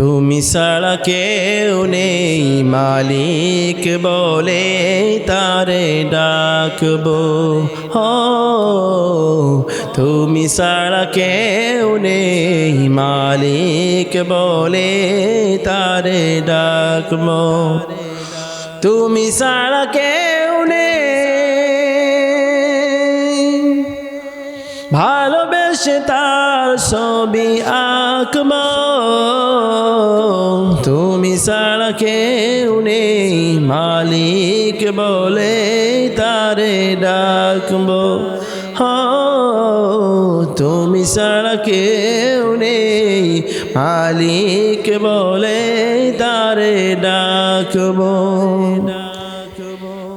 তুমি ছাড়া কেউ নেই মালিক বলে তারে ডাকবো। তুমি ছাড়া কেউ নেই মালিক বলে তারে ডাকবো। তুমি ছাড়া কেউ নেই ভালোবেসে তার ছবি আঁকবো। তুমি ছাড়া কেউ নেই মালিক বলে তারে ডাকবো। তুমি ছাড়া কেউ নেই মালিক বলে তারে ডাকবো।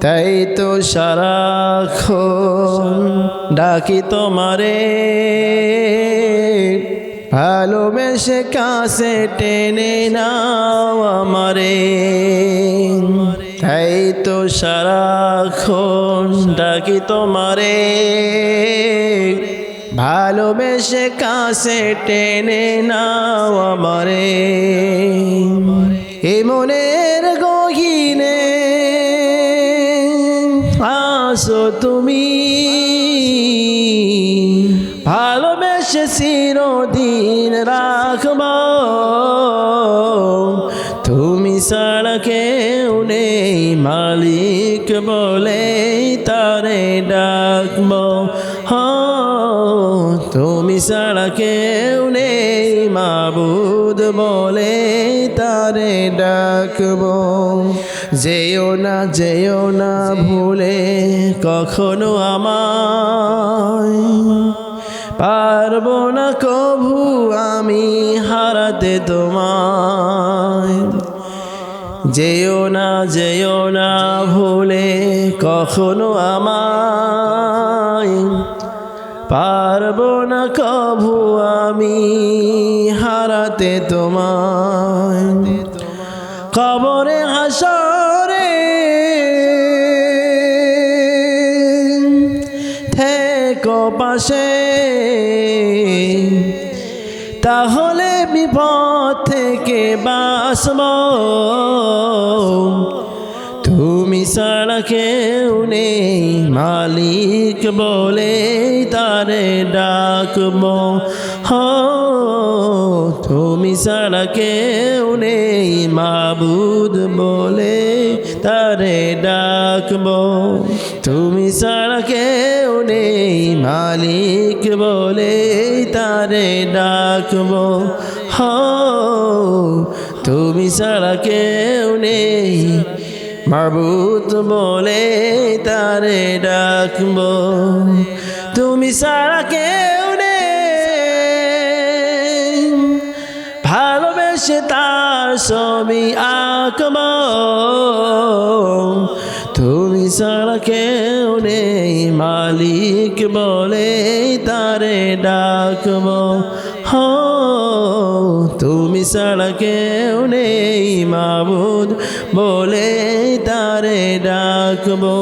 তাই তো সারাক্ষণ ডাকি তোমারে, ভালোবেসে কাছে টেনে নাও আমারে। তাই তো সারাক্ষণ ডাকি তোমারে, ভালোবেসে কাছে টেনে নাও আমারে। এই মনের গহীনে আসো তুমি, ভালোবেসে চিরদিন রাখবো। তুমি ছাড়া কেউ নেই মালিক বলে তারে ডাকবো। তুমি ছাড়া কেউ নেই মাবুদ বলে তারে ডাকবো। যেও না ভুলে কখনো আমায়, পারবো না কভু আমি হারাতে তোমায়। যেও না ভুলে কখনো আমায়, পারবো না কভু আমি হারাতে তোমায়। কবরে হাসরে থেকো পাশে, তাহলে বিপদ থেকে বাঁচবো। তুমি ছাড়া কেউ নেই মালিক বলে তারে ডাকবো। তুমি ছাড়া কেউ নেই মাবুদ বলে তারে ডাকবো। তুমি ছাড়া কেউ নেই মালিক বলে তারে ডাকবো। তুমি ছাড়া কেউ নেই মাবুদ বলে তারে ডাকবো। তুমি ছাড়া কেউ নেই ভালোবেসে তার ছবি আঁকবো। তুমি ছাড়া কেউ নেই মালিক বলে তারে ডাকবো। তুমি ছাড়া কেউ নেই মাবুদ বলে তারে ডাকবো।